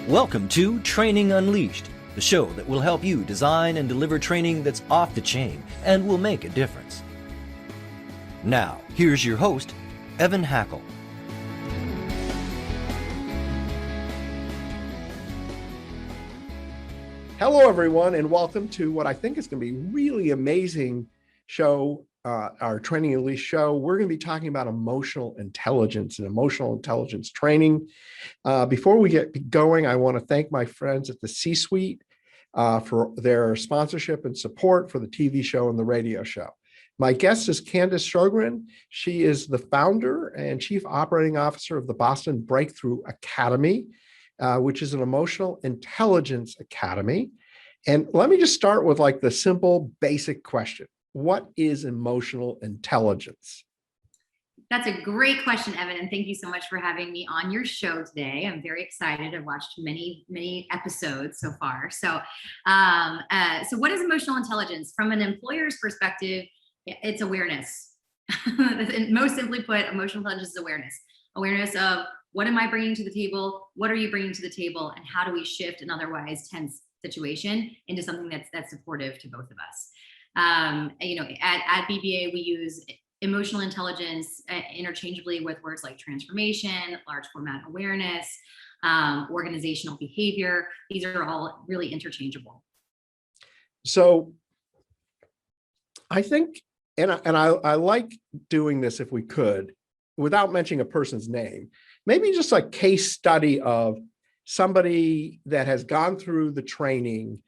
Welcome to Training Unleashed, the show that will help you design and deliver training that's off the chain and will make a difference. Now, here's your host, Evan Hackle. Hello, everyone, and welcome to what I think is going to be a really amazing show, our Training Unleashed show. We're going to be talking about emotional intelligence and emotional intelligence training. Before we get going, I want to thank my friends at the C-Suite for their sponsorship and support for the TV show and the radio show. My guest is Candace Sjogren. She is the founder and chief operating officer of the Boston Breakthrough Academy, which is an emotional intelligence academy. And let me just start with like the simple, basic question. What is emotional intelligence? That's a great question, Evan, and thank you so much for having me on your show today. I'm very excited. I've watched many episodes so far. So what is emotional intelligence? From an employer's perspective, it's awareness. Most simply put, emotional intelligence is awareness. Awareness of what am I bringing to the table? What are you bringing to the table? And how do we shift an otherwise tense situation into something that's supportive to both of us? At BBA, we use emotional intelligence interchangeably with words like transformation, large format awareness, organizational behavior. These are all really interchangeable. So I think, and I like doing this if we could, without mentioning a person's name, maybe just a case study of somebody that has gone through the training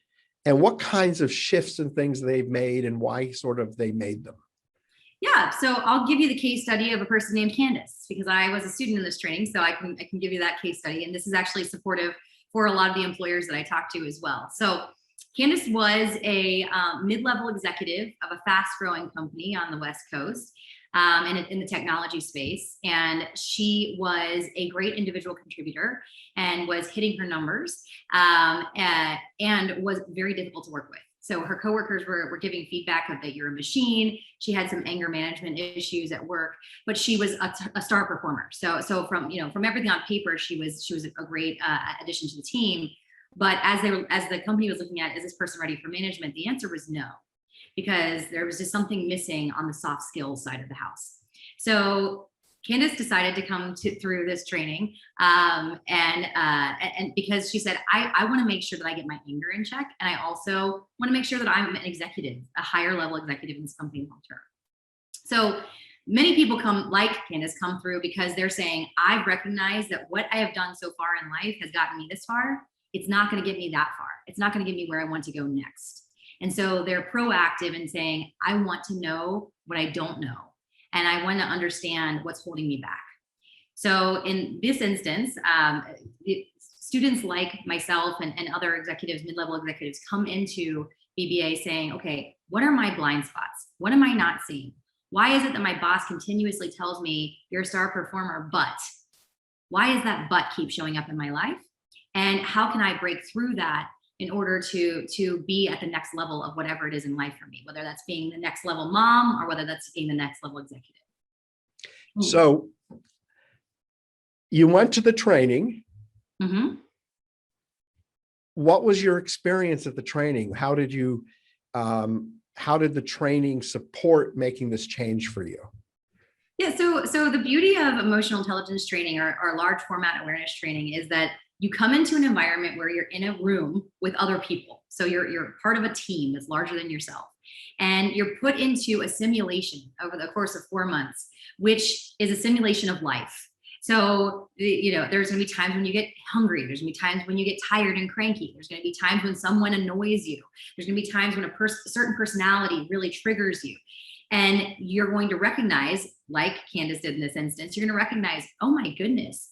and what kinds of shifts and things they've made and why sort of they made them. Yeah, so I'll give you the case study of a person named Candace, because I was a student in this training, so I can give you that case study. And this is actually supportive for a lot of the employers that I talk to as well. So Candace was a mid-level executive of a fast-growing company on the West Coast in the technology space. And she was a great individual contributor and was hitting her numbers and was very difficult to work with. So her coworkers were giving feedback of that you're a machine. She had some anger management issues at work, but she was a star performer. So from everything on paper, she was a great addition to the team. But as the company was looking at, is this person ready for management? The answer was no, because there was just something missing on the soft skills side of the house. So Candace decided to come through this training, and because she said, I want to make sure that I get my anger in check, and I also want to make sure that I'm an executive, a higher level executive in this company long term. So many people come through because they're saying, I've recognized that what I have done so far in life has gotten me this far. It's not going to get me that far. It's not going to get me where I want to go next. And so they're proactive in saying, I want to know what I don't know. And I want to understand what's holding me back. So in this instance, students like myself and other executives, mid-level executives, come into BBA saying, okay, what are my blind spots? What am I not seeing? Why is it that my boss continuously tells me you're a star performer, but why is that but keep showing up in my life? And how can I break through that in order to be at the next level of whatever it is in life for me, whether that's being the next level mom or whether that's being the next level executive. So you went to the training. Mm-hmm. What was your experience at the training? How did the training support making this change for you? Yeah, so the beauty of emotional intelligence training or large format awareness training is that you come into an environment where you're in a room with other people. So you're part of a team that's larger than yourself. And you're put into a simulation over the course of 4 months, which is a simulation of life. So, there's going to be times when you get hungry. There's going to be times when you get tired and cranky. There's going to be times when someone annoys you. There's going to be times when a certain personality really triggers you. And you're going to recognize, like Candace did in this instance, you're going to recognize, oh my goodness,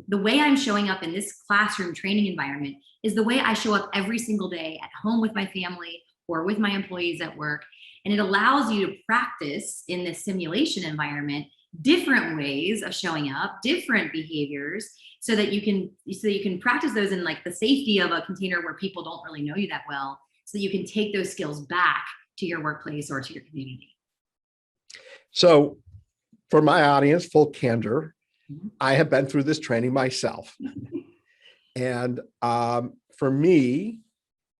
the way I'm showing up in this classroom training environment is the way I show up every single day at home with my family or with my employees at work. And it allows you to practice in this simulation environment different ways of showing up, different behaviors, so that you can practice those in like the safety of a container where people don't really know you that well, so that you can take those skills back to your workplace or to your community. So for my audience, full candor, I have been through this training myself. And for me,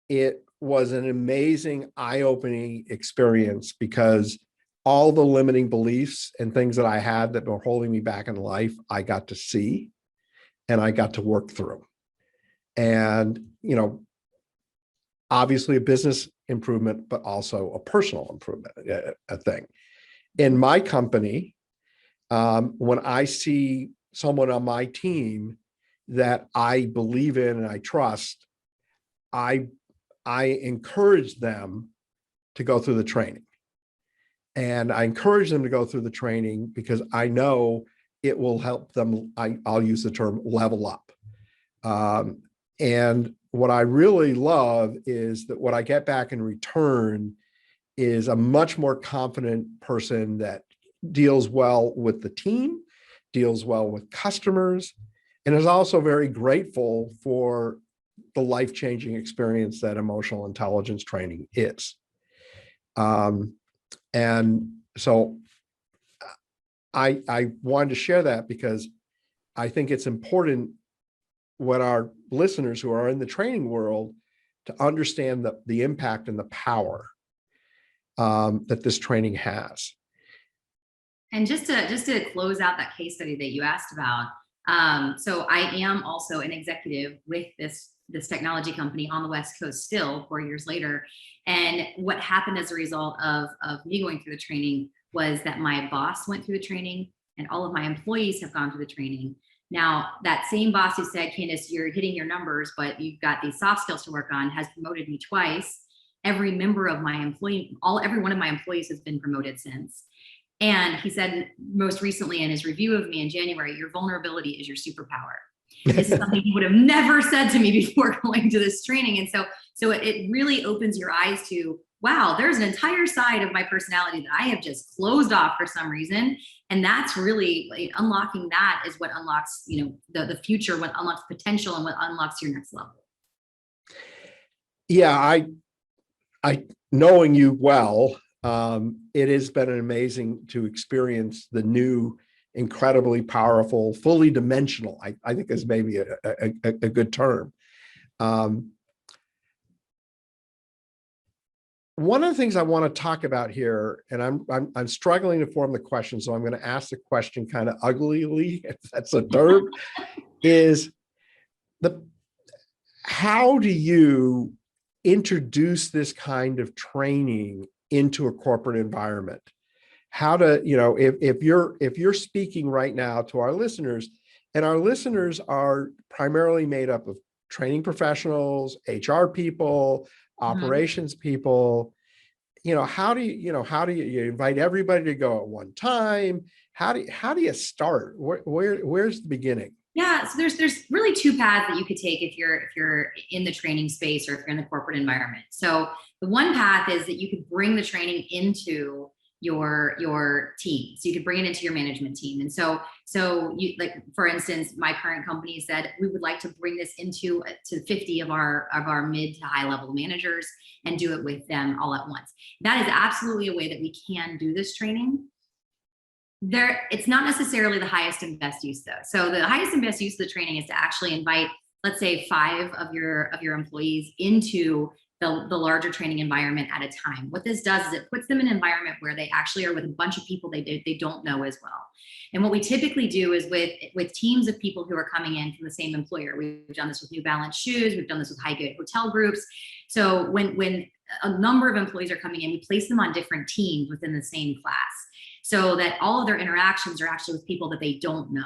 it was an amazing, eye-opening experience because all the limiting beliefs and things that I had that were holding me back in life, I got to see and I got to work through. And, obviously a business improvement, but also a personal improvement, a thing. In my company, when I see someone on my team that I believe in and I trust, I encourage them to go through the training. And I encourage them to go through the training because I know it will help them, I'll use the term level up. And what I really love is that what I get back in return is a much more confident person that deals well with the team, deals well with customers, and is also very grateful for the life-changing experience that emotional intelligence training is. And so I wanted to share that because I think it's important when our listeners who are in the training world to understand the impact and the power that this training has. And just to close out that case study that you asked about, so I am also an executive with this technology company on the West Coast still 4 years later. And what happened as a result of me going through the training was that my boss went through the training and all of my employees have gone through the training. Now, that same boss who said, Candace, you're hitting your numbers, but you've got these soft skills to work on, has promoted me twice. Every member of my every one of my employees has been promoted since. And he said most recently in his review of me in January, your vulnerability is your superpower. This is something he would have never said to me before going to this training. And so it really opens your eyes to, wow, there's an entire side of my personality that I have just closed off for some reason. And that's really unlocking that is what unlocks, the future, what unlocks potential and what unlocks your next level. Yeah, I knowing you well, it has been amazing to experience the new, incredibly powerful, fully dimensional, I think is maybe a good term. One of the things I want to talk about here, and I'm struggling to form the question, so I'm going to ask the question kind of uglily, if that's a term, is how do you introduce this kind of training into a corporate environment? How to, if you're speaking right now to our listeners, and our listeners are primarily made up of training professionals, HR people, operations people, how do you invite everybody to go at one time? How do you start? Where's the beginning? Yeah, so there's really two paths that you could take if you're in the training space or if you're in the corporate environment. So the one path is that you could bring the training into your team. So you could bring it into your management team. And so you, like, for instance, my current company said, we would like to bring this to 50 of our mid to high level managers and do it with them all at once. That is absolutely a way that we can do this training. It's not necessarily the highest and best use though. So the highest and best use of the training is to actually invite, let's say, 5 of your employees into the larger training environment at a time. What this does is it puts them in an environment where they actually are with a bunch of people they don't know as well. And what we typically do is with teams of people who are coming in from the same employer. We've done this with New Balance shoes. We've done this with high-good hotel groups. So when a number of employees are coming in, we place them on different teams within the same class, so that all of their interactions are actually with people that they don't know.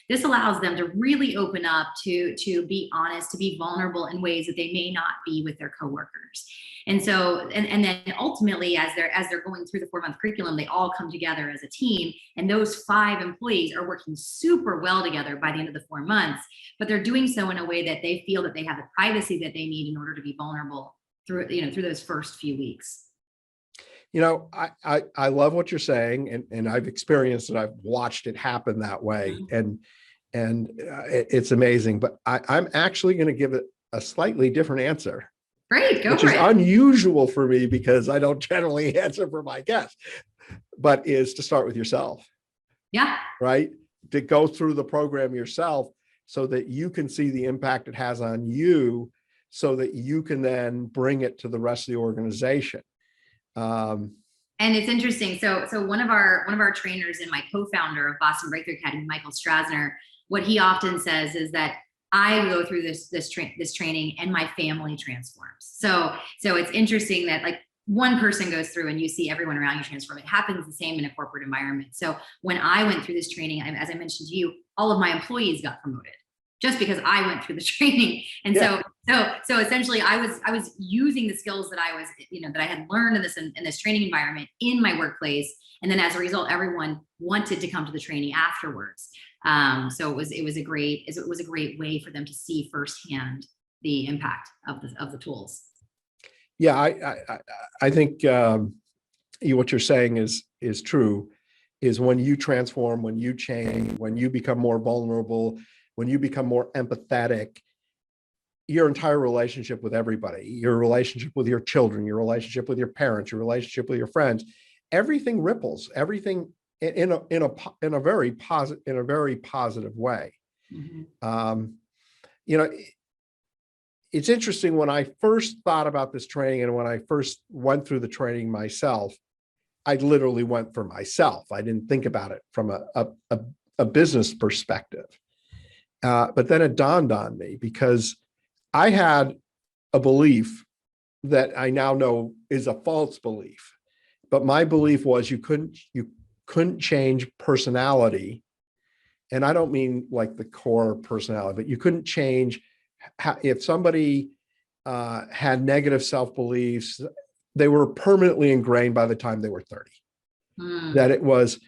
This allows them to really open up, to be honest, to be vulnerable in ways that they may not be with their coworkers. And so, and then ultimately, as they're going through the 4-month curriculum, they all come together as a team. And those 5 employees are working super well together by the end of the 4 months, but they're doing so in a way that they feel that they have the privacy that they need in order to be vulnerable through those first few weeks. I love what you're saying, and I've experienced it. I've watched it happen that way, and it's amazing. But I'm actually going to give it a slightly different answer. Great, go which for is it. Unusual for me because I don't generally answer for my guests, but is to start with yourself. Yeah. Right. To go through the program yourself, so that you can see the impact it has on you, so that you can then bring it to the rest of the organization. And it's interesting. So one of our trainers and my co-founder of Boston Breakthrough Academy, Michael Strasner, what he often says is that I go through this training and my family transforms. So it's interesting that like one person goes through and you see everyone around you transform. It happens the same in a corporate environment. So when I went through this training, as I mentioned to you, all of my employees got promoted just because I went through the training. And so essentially I was using the skills that I was, that I had learned in this training environment in my workplace. And then as a result, everyone wanted to come to the training afterwards. So it was a great way for them to see firsthand the impact of the tools. Yeah, I think what you're saying is true. Is when you transform, when you change, when you become more vulnerable, when you become more empathetic, your entire relationship with everybody, your relationship with your children, your relationship with your parents, your relationship with your friends, everything ripples. Everything in a very positive way. Mm-hmm. It's interesting, when I first thought about this training and when I first went through the training myself, I literally went for myself. I didn't think about it from a business perspective. But then it dawned on me, because I had a belief that I now know is a false belief. But my belief was you couldn't change personality. And I don't mean like the core personality, but you couldn't change if somebody had negative self-beliefs, they were permanently ingrained by the time they were 30. That it was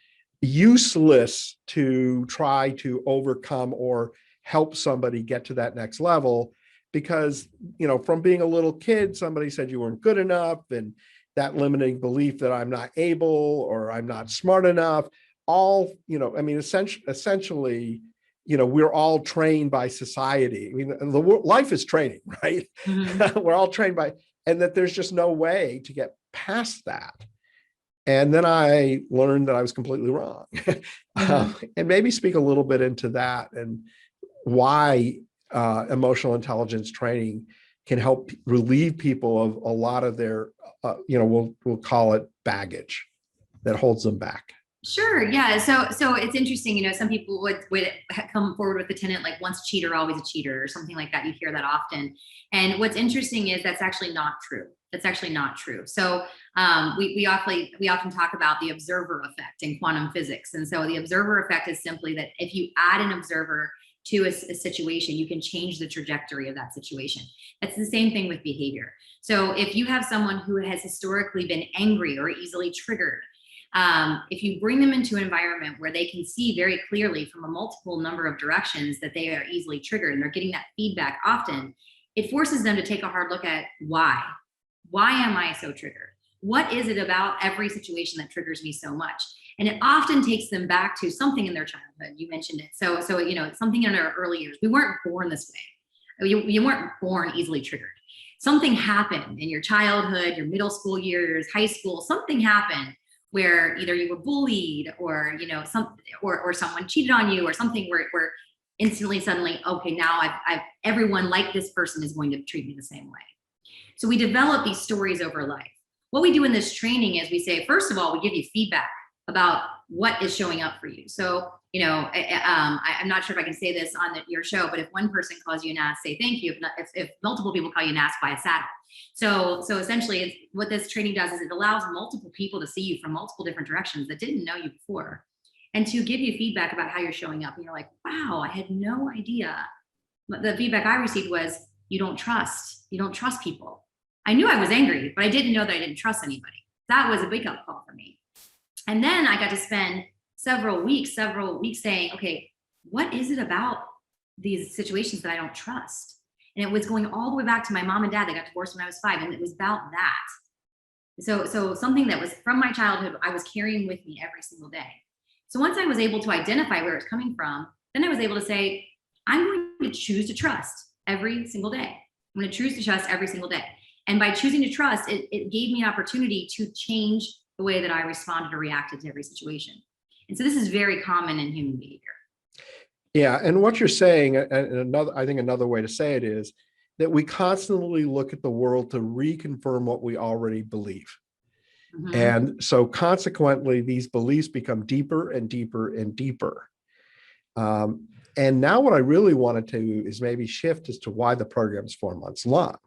useless to try to overcome or help somebody get to that next level, because, from being a little kid, somebody said you weren't good enough, and that limiting belief that I'm not able or I'm not smart enough, essentially, we're all trained by society. I mean, life is training, right? Mm-hmm. We're all trained by, and that there's just no way to get past that. And then I learned that I was completely wrong. Mm-hmm. And maybe speak a little bit into that and why emotional intelligence training can help relieve people of a lot of their, we'll call it baggage that holds them back. Sure. Yeah. So it's interesting. Some people would come forward with the tenet like once a cheater, always a cheater, or something like that. You hear that often. And what's interesting is that's actually not true. That's actually not true. So we often talk about the observer effect in quantum physics. And so the observer effect is simply that if you add an observer to a situation, you can change the trajectory of that situation. That's the same thing with behavior. So if you have someone who has historically been angry or easily triggered, if you bring them into an environment where they can see very clearly from a multiple number of directions that they are easily triggered, and they're getting that feedback often, it forces them to take a hard look at why. Why am I so triggered? What is it about every situation that triggers me so much? And it often takes them back to something in their childhood. You mentioned it. So something in our early years. We weren't born this way. You weren't born easily triggered. Something happened in your childhood, your middle school years, high school. Something happened where either you were bullied or or someone cheated on you or something where instantly, suddenly, okay, now I've everyone like this person is going to treat me the same way. So we develop these stories over life. What we do in this training is we say, first of all, we give you feedback about what is showing up for you. So, I'm not sure if I can say this on your show, but if one person calls you an ass, say thank you. If multiple people call you an ass, buy a saddle. So essentially what this training does is it allows multiple people to see you from multiple different directions that didn't know you before, and to give you feedback about how you're showing up. And you're like, wow, I had no idea. The feedback I received was, you don't trust people. I knew I was angry, but I didn't know that I didn't trust anybody. That was a wake up call for me. And then I got to spend several weeks saying, okay, what is it about these situations that I don't trust? And it was going all the way back to my mom and dad. They got divorced when I was 5, and it was about that. So something that was from my childhood, I was carrying with me every single day. So once I was able to identify where it's coming from, then I was able to say, I'm going to choose to trust every single day. I'm going to choose to trust every single day. And by choosing to trust, it gave me an opportunity to change the way that I responded or reacted to every situation. And so this is very common in human behavior. Yeah, and what you're saying, and I think another way to say it is that we constantly look at the world to reconfirm what we already believe. Mhm. And so consequently, these beliefs become deeper and deeper and deeper. And now what I really wanted to is maybe shift as to why the program is 4 months long.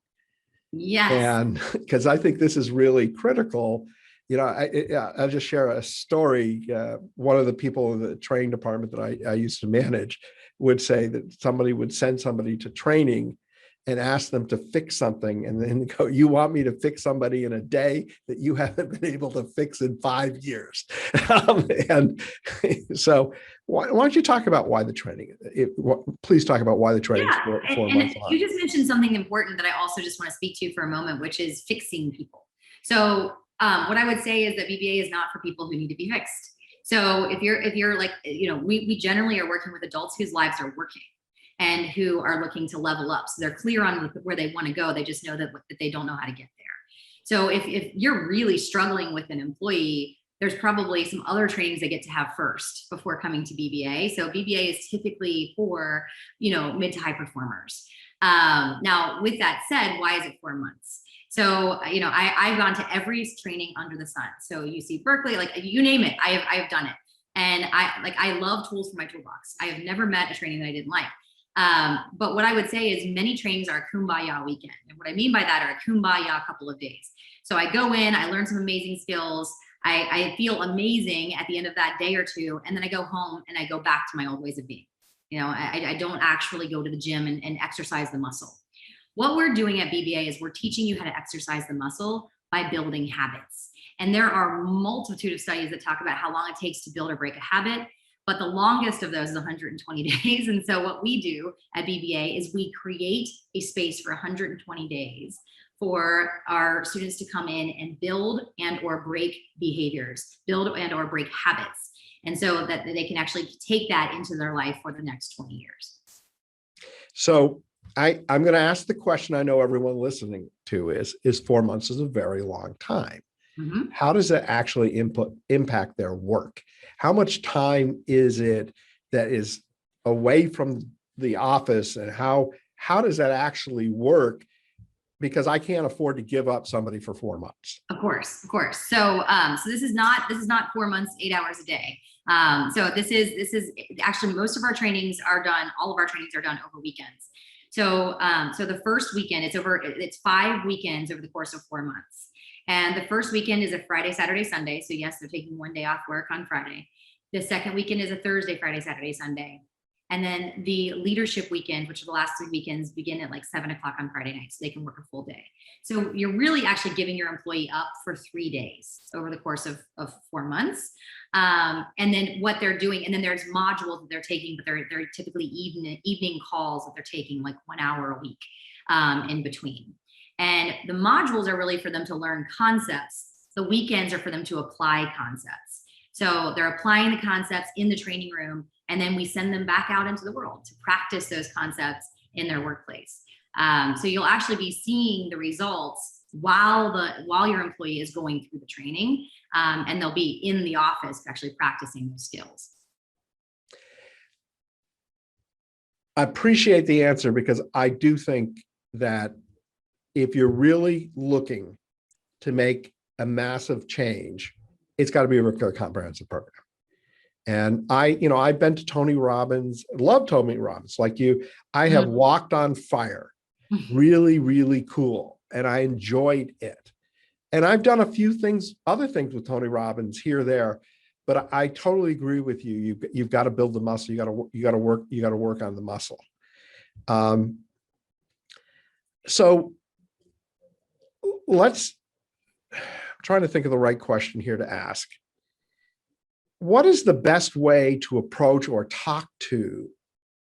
Yes. And because I think this is really critical. I'll just share a story. One of the people in the training department that I used to manage would say that somebody would send somebody to training and ask them to fix something, and then go, "You want me to fix somebody in a day that you haven't been able to fix in 5 years?" And so, why don't you talk about why the training? Please talk about why the training is Yeah. four And months you long. just mentioned something important that I also just want to speak to for a moment, which is fixing people. So what I would say is that BBA is not for people who need to be fixed. So if you're like, we generally are working with adults whose lives are working and who are looking to level up. So they're clear on where they want to go. They just know that they don't know how to get there. So if you're really struggling with an employee, there's probably some other trainings they get to have first before coming to BBA. So BBA is typically for, mid to high performers. Now, with that said, why is it 4 months? So, I've gone to every training under the sun. So UC Berkeley, like you name it, I have done it. And I love tools for my toolbox. I have never met a training that I didn't like. But what I would say is many trainings are a kumbaya weekend. And what I mean by that are a kumbaya couple of days. So I go in, I learn some amazing skills. I feel amazing at the end of that day or two. And then I go home and I go back to my old ways of being. I don't actually go to the gym and exercise the muscle. What we're doing at BBA is we're teaching you how to exercise the muscle by building habits. And there are a multitude of studies that talk about how long it takes to build or break a habit, but the longest of those is 120 days. And so what we do at BBA is we create a space for 120 days for our students to come in and build and or break behaviors, build and or break habits. And so that they can actually take that into their life for the next 20 years. So I'm going to ask the question I know everyone listening to is 4 months is a very long time. Mm-hmm. How does that actually impact their work? How much time is it that is away from the office, and how does that actually work? Because I can't afford to give up somebody for 4 months. Of course. So this is not 4 months, 8 hours a day. So this is actually most of our trainings are done. All of our trainings are done over weekends. So the first weekend, it's 5 weekends over the course of 4 months. And the first weekend is a Friday, Saturday, Sunday. So yes, they're taking one day off work on Friday. The second weekend is a Thursday, Friday, Saturday, Sunday. And then the leadership weekend, which are the last 3 weekends, begin at like 7 o'clock on Friday night, so they can work a full day. So you're really actually giving your employee up for 3 days over the course of 4 months. And then what they're doing, and then there's modules that they're taking, but they're typically evening calls that they're taking like 1 hour a week in between. And the modules are really for them to learn concepts. The weekends are for them to apply concepts. So they're applying the concepts in the training room, and then we send them back out into the world to practice those concepts in their workplace. So you'll actually be seeing the results while your employee is going through the training, and they'll be in the office actually practicing those skills. I appreciate the answer, because I do think that if you're really looking to make a massive change, it's got to be a comprehensive program. And I've been to Tony Robbins, love Tony Robbins, like you. I have walked on fire, really, really cool. And I enjoyed it. And I've done a few other things with Tony Robbins here or there, but I totally agree with you. You've got to build the muscle. You got to work on the muscle. So I'm trying to think of the right question here to ask. What is the best way to approach or talk to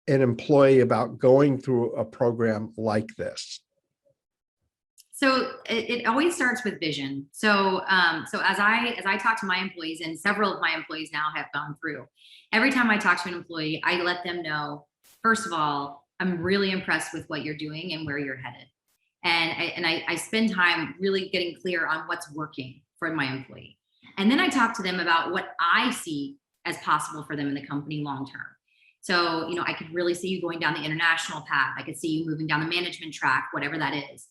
an employee about going through a program like this? So it always starts with vision. So as I talk to my employees, and several of my employees now have gone through, every time I talk to an employee, I let them know, first of all, I'm really impressed with what you're doing and where you're headed. And I spend time really getting clear on what's working for my employee. And then I talk to them about what I see as possible for them in the company long term. So, I could really see you going down the international path. I could see you moving down the management track, whatever that is.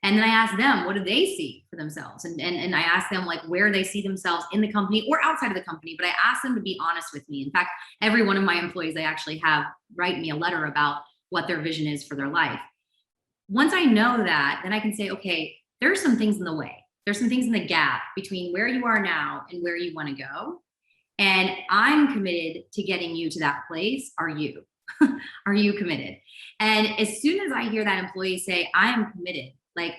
And then I asked them, what do they see for themselves? And I asked them like where they see themselves in the company or outside of the company. But I asked them to be honest with me. In fact, every one of my employees, I actually have write me a letter about what their vision is for their life. Once I know that, then I can say, okay, there's some things in the way. There's some things in the gap between where you are now and where you want to go. And I'm committed to getting you to that place. Are you? Are you committed? And as soon as I hear that employee say, I am committed, I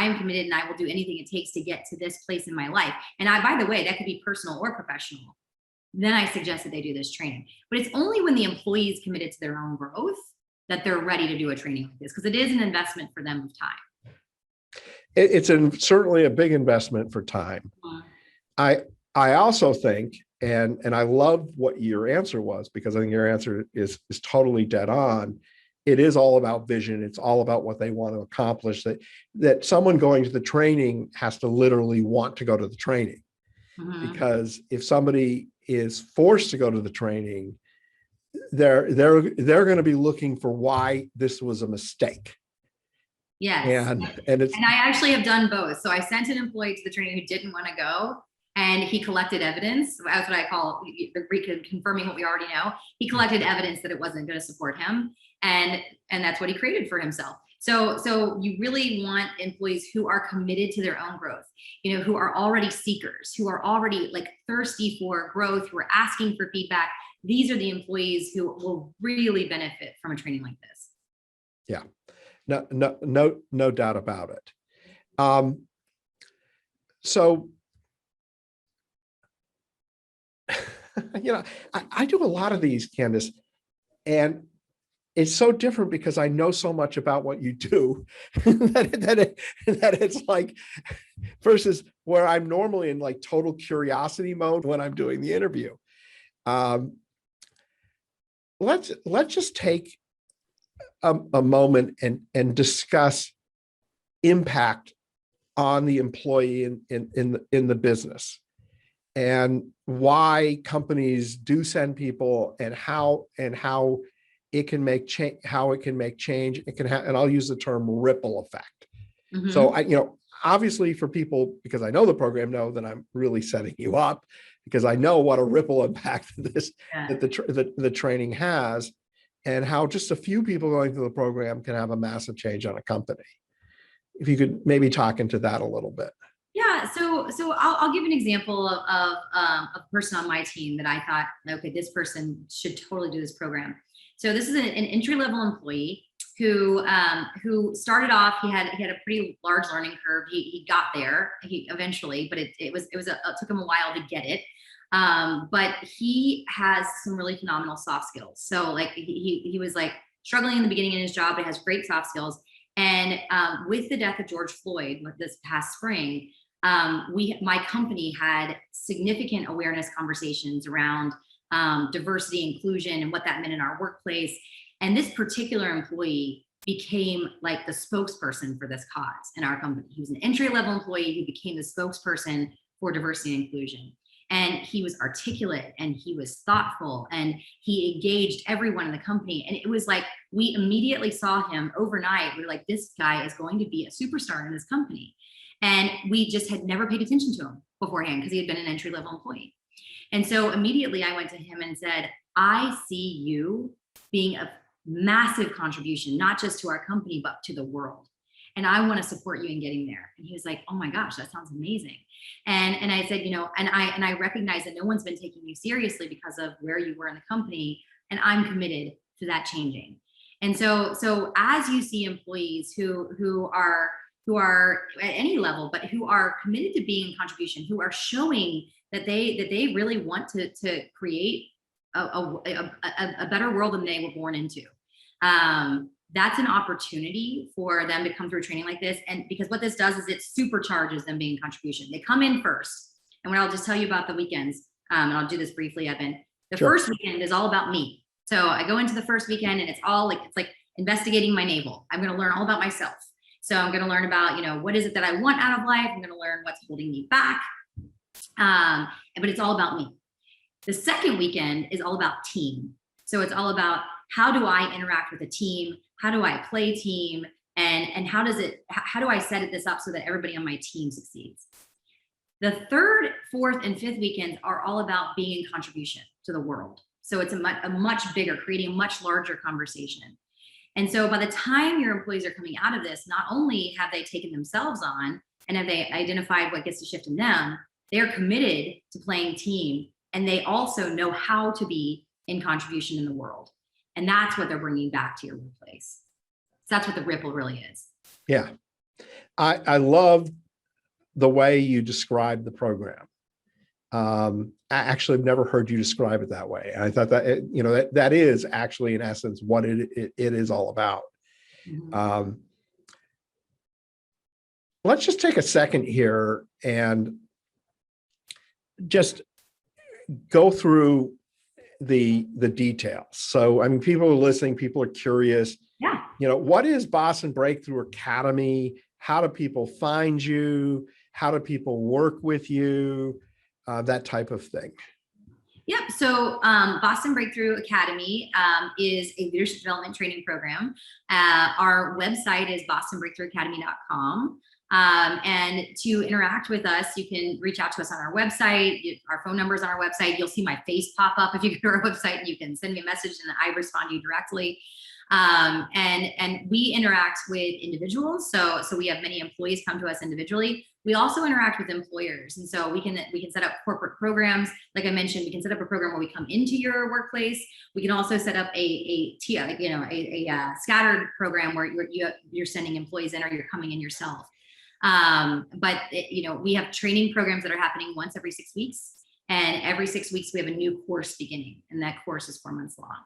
am committed and I will do anything it takes to get to this place in my life. And by the way, that could be personal or professional. Then I suggest that they do this training. But it's only when the employee is committed to their own growth that they're ready to do a training like this, because it is an investment for them of time. It's certainly a big investment for time. I also think, and I love what your answer was, because I think your answer is totally dead on. It is all about vision. It's all about what they want to accomplish, that someone going to the training has to literally want to go to the training. Because if somebody is forced to go to the training, they're going to be looking for why this was a mistake. Yes. And I actually have done both. So I sent an employee to the training who didn't want to go, and he collected evidence. That's what I call confirming what we already know. He collected evidence that it wasn't going to support him. And that's what he created for himself. So you really want employees who are committed to their own growth, who are already seekers, who are already thirsty for growth, who are asking for feedback. These are the employees who will really benefit from a training like this. Yeah, no doubt about it. So, I do a lot of these, Candace, and it's so different because I know so much about what you do that it's like, versus where I'm normally in total curiosity mode when I'm doing the interview. Let's just take a moment and discuss impact on the employee in the business, and why companies do send people, and how it can make change, It can have, and I'll use the term ripple effect. So obviously for people, because I know the program, know that I'm really setting you up, because I know what a ripple impact that the training has, and how just a few people going through the program can have a massive change on a company. If you could maybe talk into that a little bit. Yeah, so I'll give an example of a person on my team that I thought, okay, this person should totally do this program. So this is an entry-level employee who started off. He had a pretty large learning curve. He got there. He eventually, but it took him a while to get it. But he has some really phenomenal soft skills. So he was struggling in the beginning in his job, but has great soft skills. And with the death of George Floyd this past spring, my company had significant awareness conversations around diversity, inclusion, and what that meant in our workplace. And this particular employee became the spokesperson for this cause in our company. He was an entry-level employee who became the spokesperson for diversity and inclusion. And he was articulate, and he was thoughtful, and he engaged everyone in the company. And it was we immediately saw him overnight. We were like, this guy is going to be a superstar in this company. And we just had never paid attention to him beforehand because he had been an entry-level employee. And so immediately I went to him and said, I see you being a massive contribution, not just to our company, but to the world. And I want to support you in getting there. And he was like, oh my gosh, that sounds amazing. And I said, and I recognize that no one's been taking you seriously because of where you were in the company. And I'm committed to that changing. And so as you see employees who are at any level, but who are committed to being in contribution, who are showing that they really want to create a better world than they were born into. That's an opportunity for them to come through training like this. And because what this does is it supercharges them being in contribution. They come in first. And what I'll just tell you about the weekends, and I'll do this briefly, Evan. The first weekend is all about me. So I go into the first weekend and it's all it's like investigating my navel. I'm going to learn all about myself. So I'm going to learn about, what is it that I want out of life? I'm going to learn what's holding me back. But it's all about me. The second weekend is all about team. So it's all about, how do I interact with a team? How do I play team? And how do I set this up so that everybody on my team succeeds? The third, fourth, and fifth weekends are all about being in contribution to the world. So it's a much bigger, creating a much larger conversation. And so by the time your employees are coming out of this, not only have they taken themselves on and have they identified what gets to shift in them, they're committed to playing team, and they also know how to be in contribution in the world. And that's what they're bringing back to your workplace. So that's what the ripple really is. Yeah. I love the way you described the program. I actually have never heard you describe it that way. I thought that, that is actually in essence what it is all about. Mm-hmm. Let's just take a second here and just go through the details. So, I mean, people are listening, people are curious. Yeah. What is Boston Breakthrough Academy? How do people find you? How do people work with you? That type of thing. Yep. So Boston Breakthrough Academy is a leadership development training program. Our website is bostonbreakthroughacademy.com. And to interact with us, you can reach out to us on our website. Our phone number is on our website. You'll see my face pop up if you go to our website, and you can send me a message and I respond to you directly. And we interact with individuals. So we have many employees come to us individually. We also interact with employers. And so we can set up corporate programs. Like I mentioned, we can set up a program where we come into your workplace. We can also set up a scattered program where you're sending employees in, or you're coming in yourself. But we have training programs that are happening once every 6 weeks. And every 6 weeks, we have a new course beginning. And that course is 4 months long.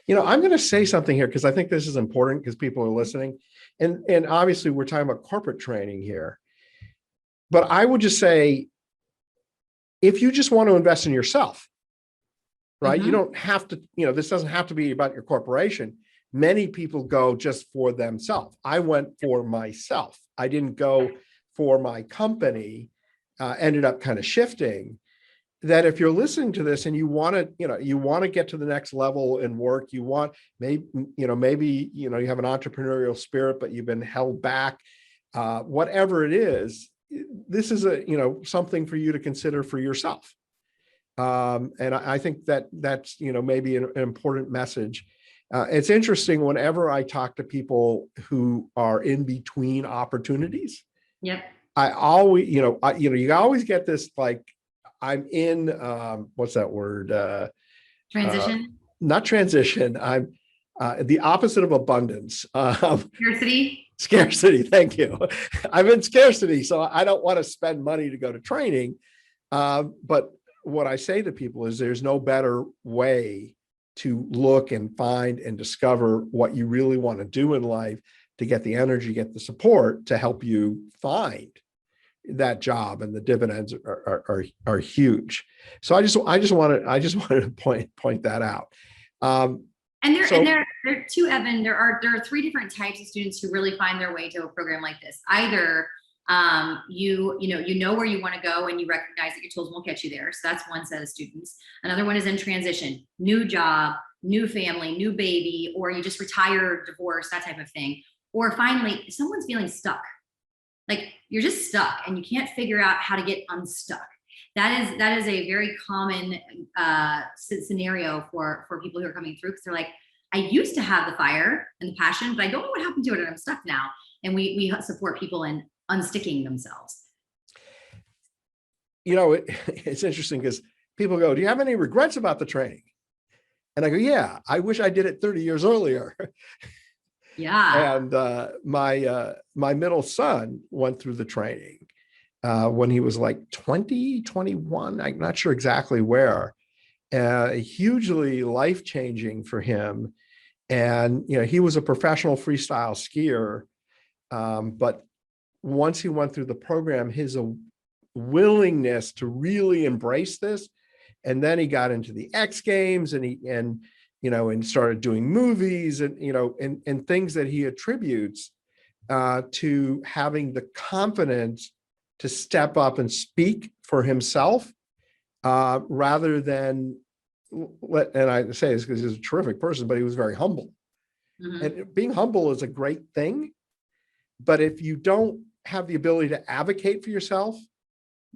I'm going to say something here because I think this is important because people are listening. And obviously we're talking about corporate training here. But I would just say, if you just want to invest in yourself, right? Mm-hmm. You don't have to, this doesn't have to be about your corporation. Many people go just for themselves. I went for myself. I didn't go for my company, ended up kind of shifting. That if you're listening to this and you want to get to the next level in work, you want maybe you have an entrepreneurial spirit, but you've been held back, whatever it is, this is something for you to consider for yourself. And I think that's maybe an important message. It's interesting whenever I talk to people who are in between opportunities. Yep. I always, you always get this, like, I'm in, what's that word? Transition? Not transition. I'm the opposite of abundance. Scarcity? Scarcity. Thank you. I'm in scarcity. So I don't want to spend money to go to training. But what I say to people is there's no better way to look and find and discover what you really want to do in life, to get the energy, get the support to help you find that job, and the dividends are huge. So I just wanted to point that out. And there too, Evan, there are 3 different types of students who really find their way to a program like this. Either you know where you want to go and you recognize that your tools won't get you there. So that's one set of students. Another one is in transition, new job, new family, new baby, or you just retire, divorce, that type of thing. Or finally, someone's feeling stuck. Like you're just stuck and you can't figure out how to get unstuck. That is a very common scenario for people who are coming through, because they're like, I used to have the fire and the passion, but I don't know what happened to it, and I'm stuck now. And we support people in unsticking themselves. It's interesting because people go, do you have any regrets about the training? And I go, yeah, I wish I did it 30 years earlier. Yeah. And my middle son went through the training when he was like 20, 21. I'm not sure exactly where. Hugely life-changing for him. And, he was a professional freestyle skier. But once he went through the program, his willingness to really embrace this, and then he got into the X Games and started doing movies and things that he attributes to having the confidence to step up and speak for himself rather than and I say this because he's a terrific person, but he was very humble. Mhm. And being humble is a great thing. But if you don't have the ability to advocate for yourself,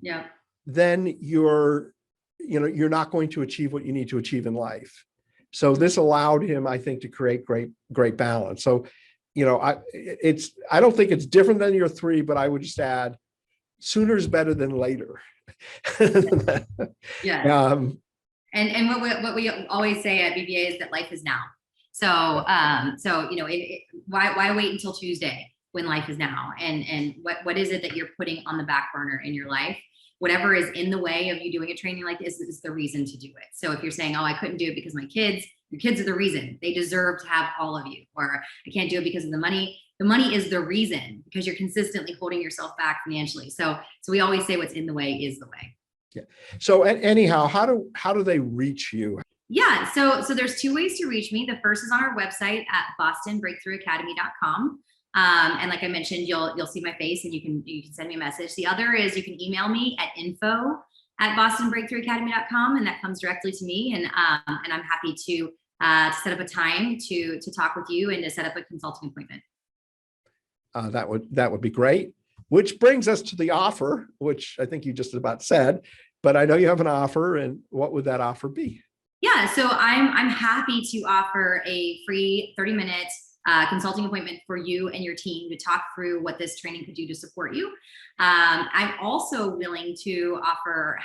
Yeah. then you're not going to achieve what you need to achieve in life. So this allowed him, I think, to create great balance. So, I don't think it's different than your 3, but I would just add sooner is better than later. Yeah. Um, And what we always say at BBA is that life is now. So why wait until Tuesday when life is now? And what is it that you're putting on the back burner in your life? Whatever is in the way of you doing a training like this is the reason to do it. So if you're saying, oh, I couldn't do it because my kids, your kids are the reason. They deserve to have all of you. Or I can't do it because of the money. The money is the reason, because you're consistently holding yourself back financially. So we always say what's in the way is the way. Yeah. So anyhow, how do they reach you? Yeah. So there's 2 ways to reach me. The first is on our website at bostonbreakthroughacademy.com. And like I mentioned, you'll see my face and you can send me a message. The other is you can email me at info@bostonbreakthroughacademy.com, and that comes directly to me. And I'm happy to set up a time to talk with you and to set up a consulting appointment. That would be great. Which brings us to the offer, which I think you just about said, but I know you have an offer, and what would that offer be? Yeah, so I'm happy to offer a free 30-minute consulting appointment for you and your team to talk through what this training could do to support you. I'm also happy to offer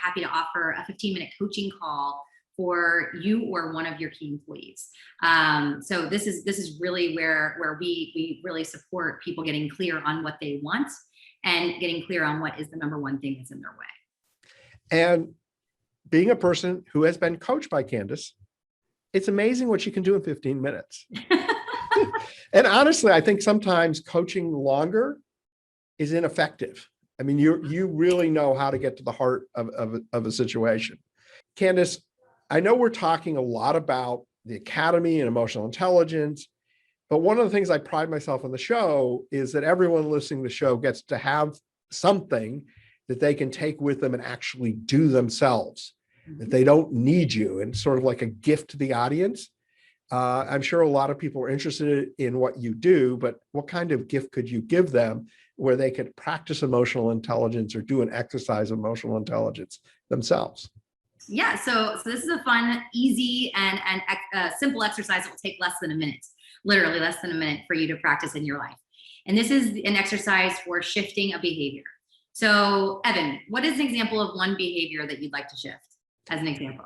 a 15-minute coaching call for you or one of your key employees. So this is really where we really support people getting clear on what they want and getting clear on what is the number one thing that's in their way. And being a person who has been coached by Candace, it's amazing what she can do in 15 minutes. And honestly, I think sometimes coaching longer is ineffective. I mean, you really know how to get to the heart of a situation. Candace, I know we're talking a lot about the academy and emotional intelligence, but one of the things I pride myself on the show is that everyone listening to the show gets to have something that they can take with them and actually do themselves, that they don't need you, and sort of like a gift to the audience. I'm sure a lot of people are interested in what you do, but what kind of gift could you give them where they could practice emotional intelligence or do an exercise of emotional intelligence themselves? Yeah, so this is a fun, easy, and simple exercise that will take less than a minute, literally less than a minute for you to practice in your life. And this is an exercise for shifting a behavior. So Evan, what is an example of one behavior that you'd like to shift as an example?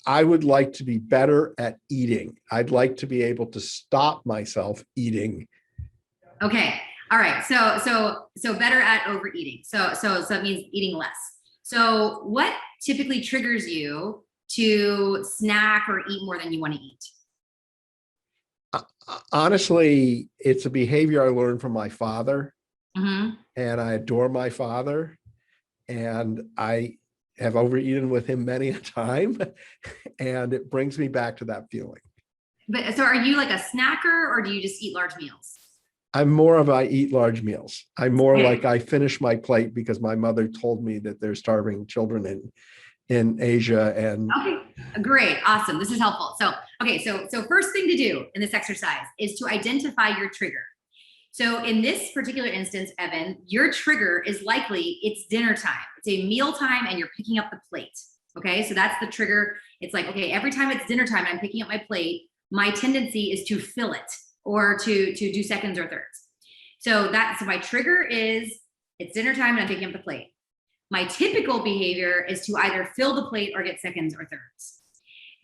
I would like to be better at eating. I'd like to be able to stop myself eating. Okay. All right. So better at overeating. So it means eating less. So what typically triggers you to snack or eat more than you want to eat? Honestly, it's a behavior I learned from my father. Mm-hmm. And I adore my father, and I have overeaten with him many a time, and it brings me back to that feeling. But so are you like a snacker, or do you just eat large meals? I'm more of I eat large meals. I'm more like I finish my plate because my mother told me that there's starving children in Asia. And okay, great, awesome. This is helpful. So first thing to do in this exercise is to identify your trigger. So in this particular instance, Evan, your trigger is likely it's dinner time. It's a meal time and you're picking up the plate. Okay, so that's the trigger. It's like, okay, every time it's dinner time and I'm picking up my plate, my tendency is to fill it or to do seconds or thirds. So my trigger is it's dinner time and I'm picking up the plate. My typical behavior is to either fill the plate or get seconds or thirds.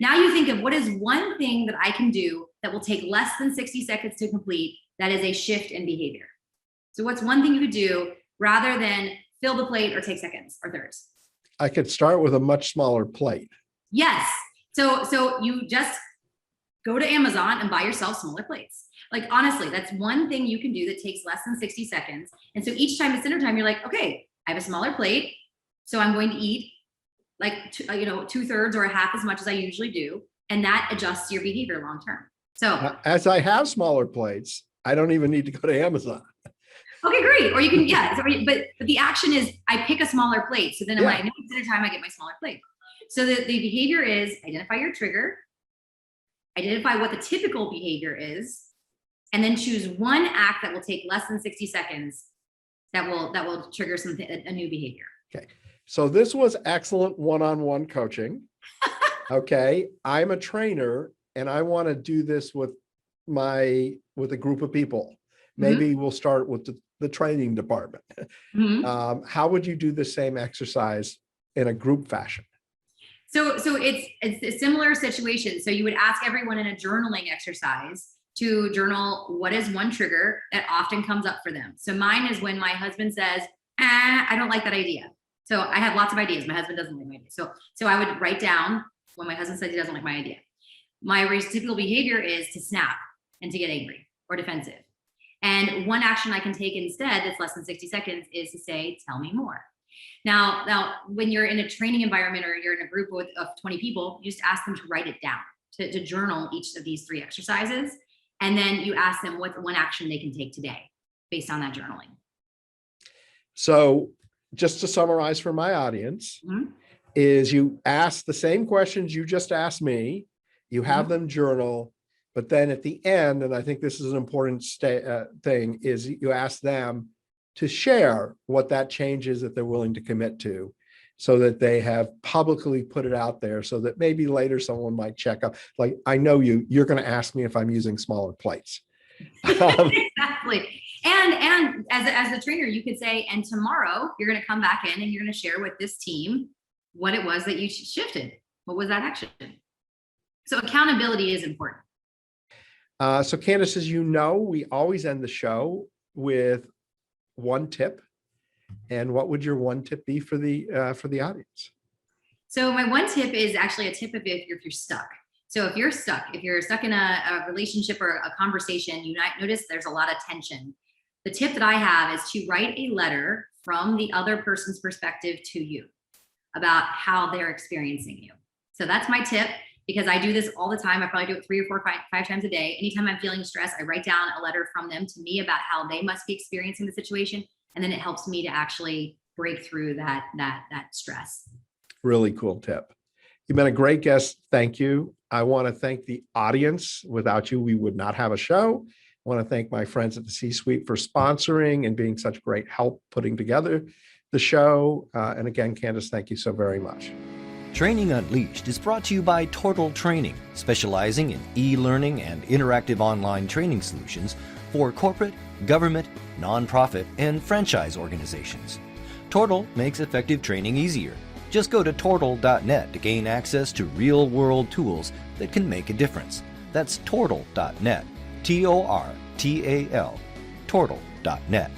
Now you think of what is one thing that I can do that will take less than 60 seconds to complete that is a shift in behavior. So what's one thing you could do rather than fill the plate or take seconds or thirds? I could start with a much smaller plate. Yes. So you just go to Amazon and buy yourself smaller plates. Like, honestly, that's one thing you can do that takes less than 60 seconds. And so each time it's dinner time, you're like, okay, I have a smaller plate. So I'm going to eat like, 2/3 or a half as much as I usually do. And that adjusts your behavior long-term. So as I have smaller plates, I don't even need to go to Amazon. Okay, great. Or you can, but the action is I pick a smaller plate. So then when I know it's dinner time, I get my smaller plate. So the behavior is identify your trigger, identify what the typical behavior is, and then choose one act that will take less than 60 seconds that will trigger a new behavior. Okay. So this was excellent one-on-one coaching. Okay. I'm a trainer and I want to do this with a group of people. Maybe we'll start with the training department. How would you do the same exercise in a group fashion? So it's a similar situation. So you would ask everyone in a journaling exercise to journal what is one trigger that often comes up for them. So mine is when my husband says, I don't like that idea. So I have lots of ideas. My husband doesn't like my idea. So I would write down when my husband says he doesn't like my idea. My typical behavior is to snap and to get angry or defensive. And one action I can take instead that's less than 60 seconds is to say, tell me more. Now, when you're in a training environment or you're in a group of 20 people, you just ask them to write it down, to journal each of these 3 exercises. And then you ask them what's one action they can take today based on that journaling. So just to summarize for my audience, is you ask the same questions you just asked me, you have them journal, but then at the end, and I think this is an important thing, is you ask them to share what that change is that they're willing to commit to, so that they have publicly put it out there, so that maybe later someone might check up. Like, I know you're going to ask me if I'm using smaller plates. Exactly. And as a trainer, you could say, and tomorrow you're going to come back in and you're going to share with this team what it was that you shifted. What was that action? So accountability is important. So Candace, as you know, we always end the show with one tip. And what would your one tip be for the audience? So my one tip is actually a tip if you're stuck. So if you're stuck in a relationship or a conversation, you might notice there's a lot of tension. The tip that I have is to write a letter from the other person's perspective to you about how they're experiencing you. So that's my tip, because I do this all the time. I probably do it 3 or 4 or 5 times a day. Anytime I'm feeling stress, I write down a letter from them to me about how they must be experiencing the situation. And then it helps me to actually break through that stress. Really cool tip. You've been a great guest. Thank you. I want to thank the audience. Without you, we would not have a show. I want to thank my friends at the C-Suite for sponsoring and being such great help putting together the show. And again, Candace, thank you so very much. Training Unleashed is brought to you by Tortal Training, specializing in e-learning and interactive online training solutions for corporate, government, nonprofit, and franchise organizations. Tortal makes effective training easier. Just go to tortal.net to gain access to real-world tools that can make a difference. That's tortal.net, Tortal, tortal.net.